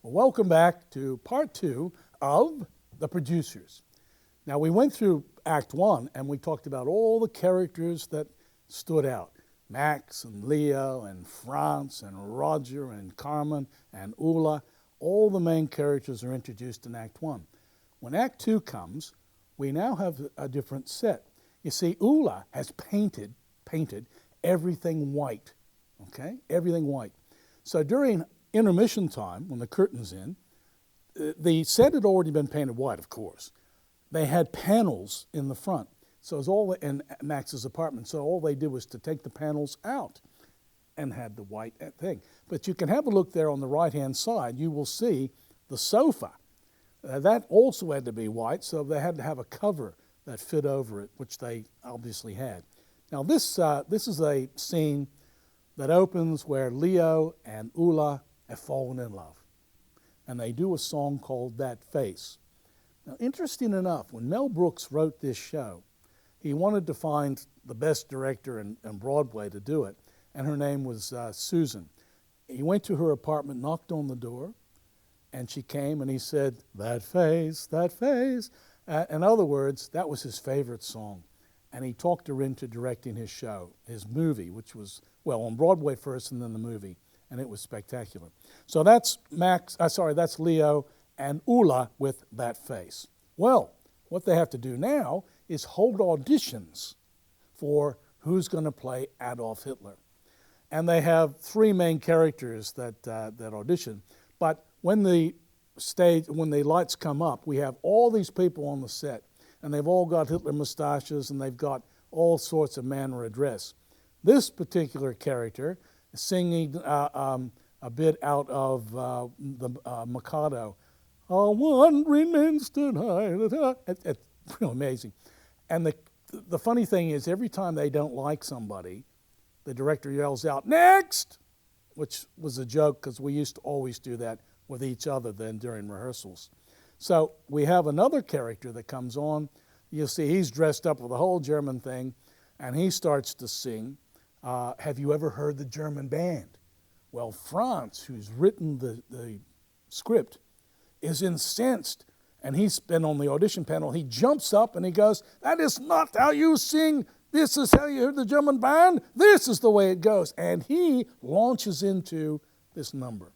Well, welcome back to part 2 of The Producers. Now, we went through Act 1 and we talked about all the characters that stood out. Max and Leo and Franz and Roger and Carmen and Ulla. All the main characters are introduced in Act 1. When Act 2 comes, we now have a different set. You see, Ulla has painted everything white, okay? Everything white. So during intermission time, when the curtain's in, the set had already been painted white, of course. They had panels in the front. So it was all in Max's apartment. So all they did was to take the panels out and had the white thing. But you can have a look there on the right-hand side. You will see the sofa. That also had to be white, so they had to have a cover that fit over it, which they obviously had. Now this is a scene that opens where Leo and Ulla have fallen in love. And they do a song called That Face. Now, interesting enough, when Mel Brooks wrote this show, he wanted to find the best director in Broadway to do it, and her name was Susan. He went to her apartment, knocked on the door, and she came, and he said, that face, that face. In other words, that was his favorite song. And he talked her into directing his show, his movie, which was, well, on Broadway first and then the movie, and it was spectacular. So that's that's Leo and Ulla with That Face. Well, what they have to do now is hold auditions for who's going to play Adolf Hitler. And they have 3 main characters that audition. But when the lights come up, we have all these people on the set, and they've all got Hitler mustaches, and they've got all sorts of manner of dress. This particular character is singing a bit out of the Mikado. A wandering Minster night. It's really amazing. And the funny thing is, every time they don't like somebody, the director yells out, "Next!" which was a joke because we used to always do that with each other then during rehearsals. So we have another character that comes on. You'll see he's dressed up with the whole German thing, and he starts to sing, have you ever heard the German band? Well, Franz, who's written the script, is incensed, and he's been on the audition panel. He jumps up and he goes, that is not how you sing. This is how you heard the German band. This is the way it goes. And he launches into this number.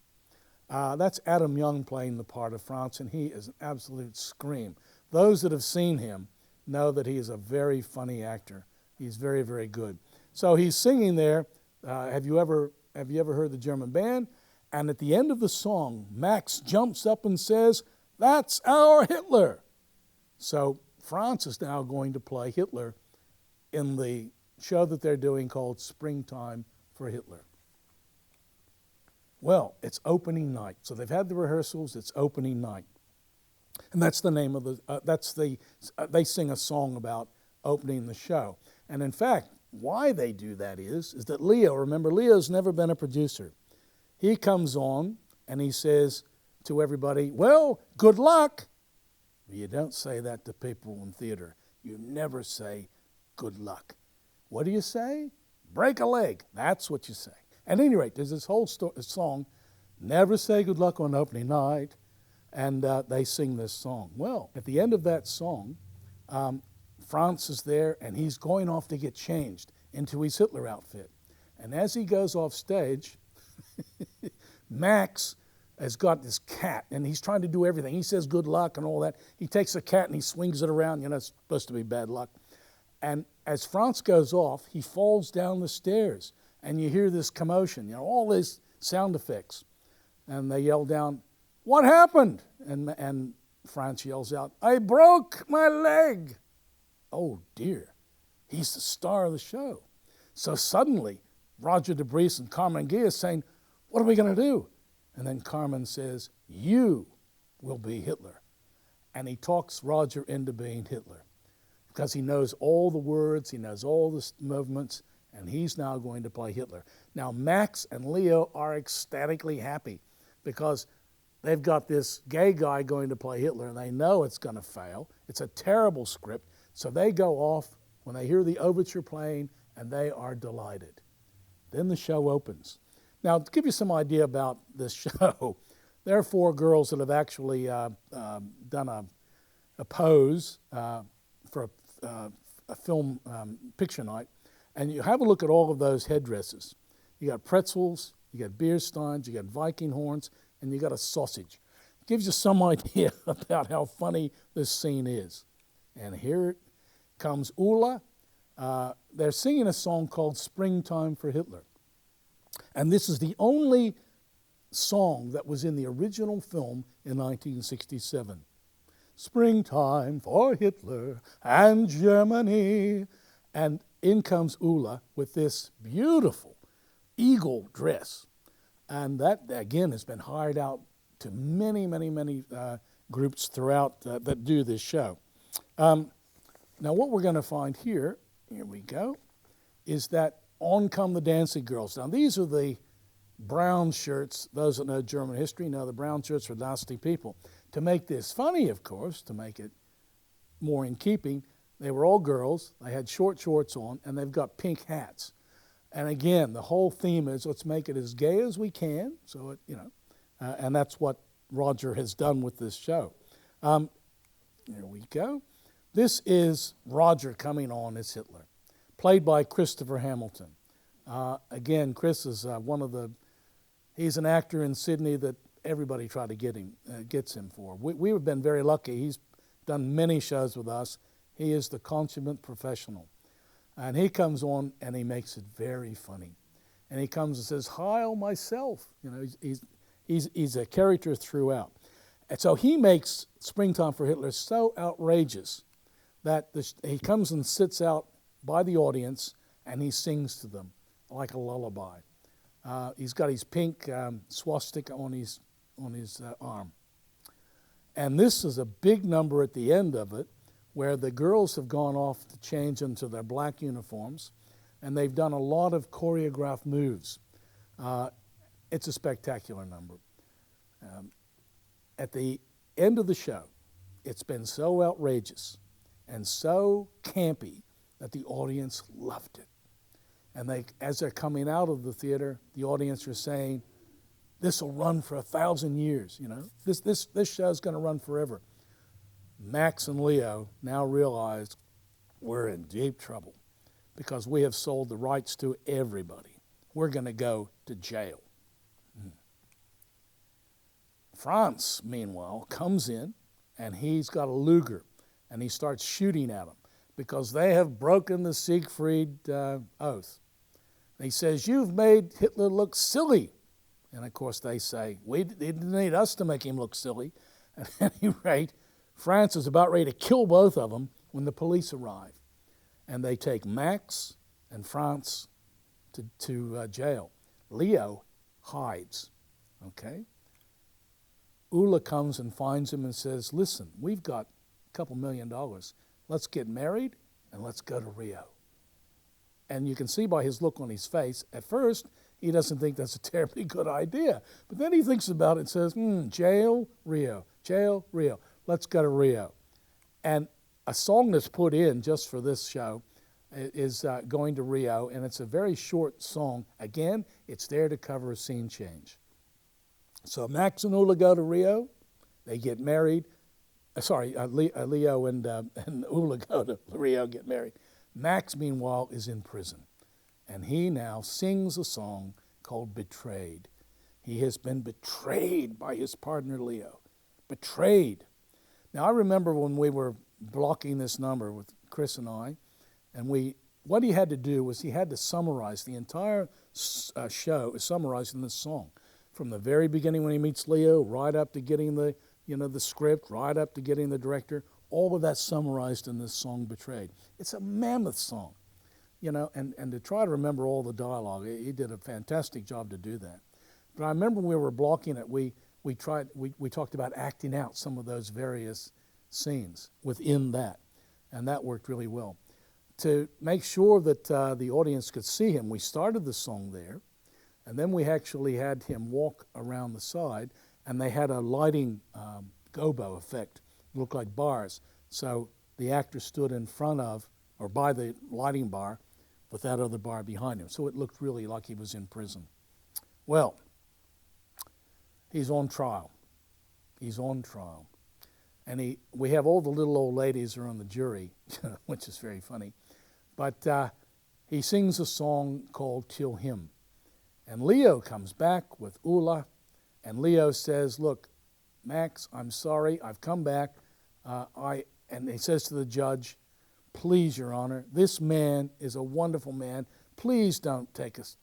That's Adam Young playing the part of Franz, and he is an absolute scream. Those that have seen him know that he is a very funny actor. He's very, very good. So he's singing there, have you ever heard the German band? And at the end of the song, Max jumps up and says, that's our Hitler. So Franz is now going to play Hitler in the show that they're doing called Springtime for Hitler. Well, it's opening night. So they've had the rehearsals, it's opening night. And that's the name of they sing a song about opening the show. And in fact, why they do that is that Leo, remember, Leo's never been a producer. He comes on and he says to everybody, well, good luck. You don't say that to people in theater. You never say good luck. What do you say? Break a leg. That's what you say. At any rate, there's this whole song, never say good luck on opening night, and they sing this song. Well, at the end of that song, Franz is there, and he's going off to get changed into his Hitler outfit. And as he goes off stage, Max has got this cat, and he's trying to do everything. He says good luck and all that. He takes a cat and he swings it around. You know, it's supposed to be bad luck. And as Franz goes off, he falls down the stairs, and you hear this commotion, you know, all these sound effects. And they yell down, what happened? And Franz yells out, I broke my leg. Oh, dear. He's the star of the show. So suddenly, Roger DeBris and Carmen Gia is saying, what are we going to do? And then Carmen says, you will be Hitler. And he talks Roger into being Hitler because he knows all the words, he knows all the movements, and he's now going to play Hitler. Now, Max and Leo are ecstatically happy because they've got this gay guy going to play Hitler, and they know it's going to fail. It's a terrible script. So they go off when they hear the overture playing, and they are delighted. Then the show opens. Now, to give you some idea about this show, There are 4 girls that have actually done a pose for a film picture night, and you have a look at all of those headdresses. You got pretzels, you got beer steins, you got Viking horns, and you got a sausage. Gives you some idea about how funny this scene is. And here comes Ulla. They're singing a song called Springtime for Hitler. And this is the only song that was in the original film in 1967. Springtime for Hitler and Germany. And in comes Ulla with this beautiful eagle dress. And that, again, has been hired out to many, many, many groups throughout that do this show. Now, what we're going to find here we go, is that on come the dancing girls. Now, these are the brown shirts. Those that know German history know the brown shirts were nasty people. To make this funny, of course, to make it more in keeping, they were all girls. They had short shorts on, and they've got pink hats. And again, the whole theme is let's make it as gay as we can. So, it, and that's what Roger has done with this show. Here we go. This is Roger coming on as Hitler, played by Christopher Hamilton. Again, Chris is he's an actor in Sydney that everybody tried to gets him for. We've been very lucky. He's done many shows with us. He is the consummate professional. And he comes on and he makes it very funny. And he comes and says, "Heil myself." He's a character throughout. And so he makes Springtime for Hitler so outrageous that he comes and sits out by the audience and he sings to them like a lullaby. He's got his pink swastika on his arm. And this is a big number at the end of it where the girls have gone off to change into their black uniforms, and they've done a lot of choreographed moves. It's a spectacular number. At the end of the show, it's been so outrageous and so campy that the audience loved it. And as they're coming out of the theater, the audience are saying, "This will run for 1,000 years. This show's going to run forever." Max and Leo now realize we're in deep trouble because we have sold the rights to everybody. We're going to go to jail. Franz, meanwhile, comes in and he's got a Luger and he starts shooting at them because they have broken the Siegfried oath. And he says, "You've made Hitler look silly." And of course they say, "They didn't need us to make him look silly." At any rate, Franz is about ready to kill both of them when the police arrive. And they take Max and Franz to jail. Leo hides, okay? Ulla comes and finds him and says, "Listen, we've got a couple $1 million. Let's get married and let's go to Rio." And you can see by his look on his face, at first, he doesn't think that's a terribly good idea. But then he thinks about it and says, jail, Rio, jail, Rio. Let's go to Rio. And a song that's put in just for this show is Going to Rio, and it's a very short song. Again, it's there to cover a scene change. So Max and Ulla go to Rio. They get married. Leo and Ulla go to Rio, get married. Max, meanwhile, is in prison, and he now sings a song called Betrayed. He has been betrayed by his partner Leo. Betrayed. Now, I remember when we were blocking this number with Chris and I, and what he had to do was he had to summarize the entire show is summarized in this song. From the very beginning when he meets Leo, right up to getting the script, right up to getting the director, all of that summarized in this song, Betrayed. It's a mammoth song, and to try to remember all the dialogue, he did a fantastic job to do that. But I remember when we were blocking it, we talked about acting out some of those various scenes within that, and that worked really well. To make sure that the audience could see him, we started the song there, and then we actually had him walk around the side, and they had a lighting gobo effect, looked like bars. So the actor stood in front of, or by the lighting bar, with that other bar behind him. So it looked really like he was in prison. Well, he's on trial. He's on trial. And we have all the little old ladies are on the jury, which is very funny. But he sings a song called Till Him. And Leo comes back with Ulla, and Leo says, look, Max, I'm sorry, I've come back. And he says to the judge, please, Your Honor, this man is a wonderful man. Please don't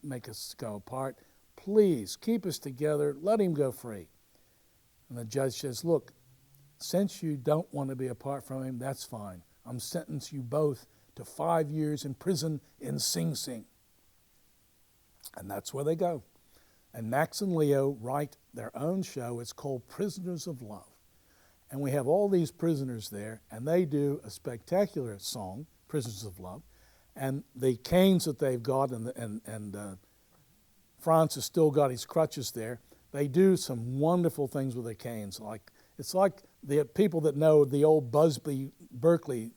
make us go apart. Please, keep us together. Let him go free. And the judge says, look, since you don't want to be apart from him, that's fine. I'm sentencing you both to 5 years in prison in Sing Sing. And that's where they go. And Max and Leo write their own show. It's called Prisoners of Love. And we have all these prisoners there, and they do a spectacular song, Prisoners of Love. And the canes that they've got, and Franz has still got his crutches there, they do some wonderful things with the canes. It's like the people that know the old Busby Berkeley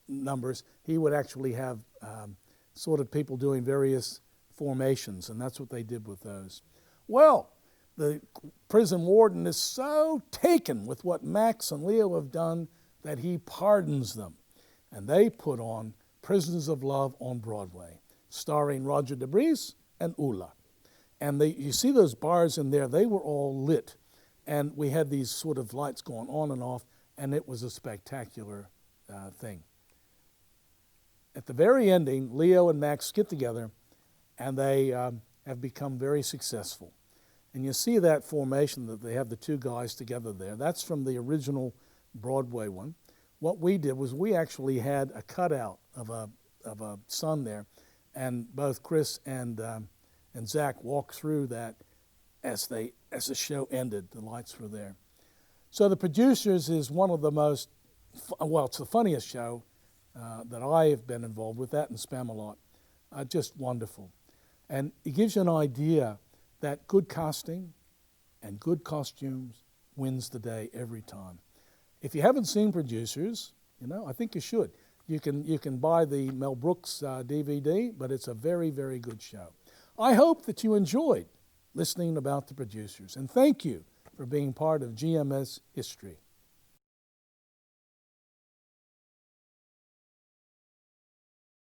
numbers. He would actually have sort of people doing various formations, and that's what they did with those. Well, the prison warden is so taken with what Max and Leo have done that he pardons them. And they put on Prisoners of Love on Broadway, starring Roger Debris and Ulla. And you see those bars in there, they were all lit. And we had these sort of lights going on and off, and it was a spectacular thing. At the very ending, Leo and Max get together, and they have become very successful. And you see that formation that they have the two guys together there. That's from the original Broadway one. What we did was we actually had a cutout of a sun there, and both Chris and Zach walked through that as the show ended. The lights were there. So The Producers is one of the most, well, it's the funniest show that I have been involved with, that and Spamalot. Just wonderful. And it gives you an idea that good casting and good costumes wins the day every time. If you haven't seen Producers, I think you should. You can buy the Mel Brooks DVD, but it's a very, very good show. I hope that you enjoyed listening about The Producers, and thank you for being part of GMS history.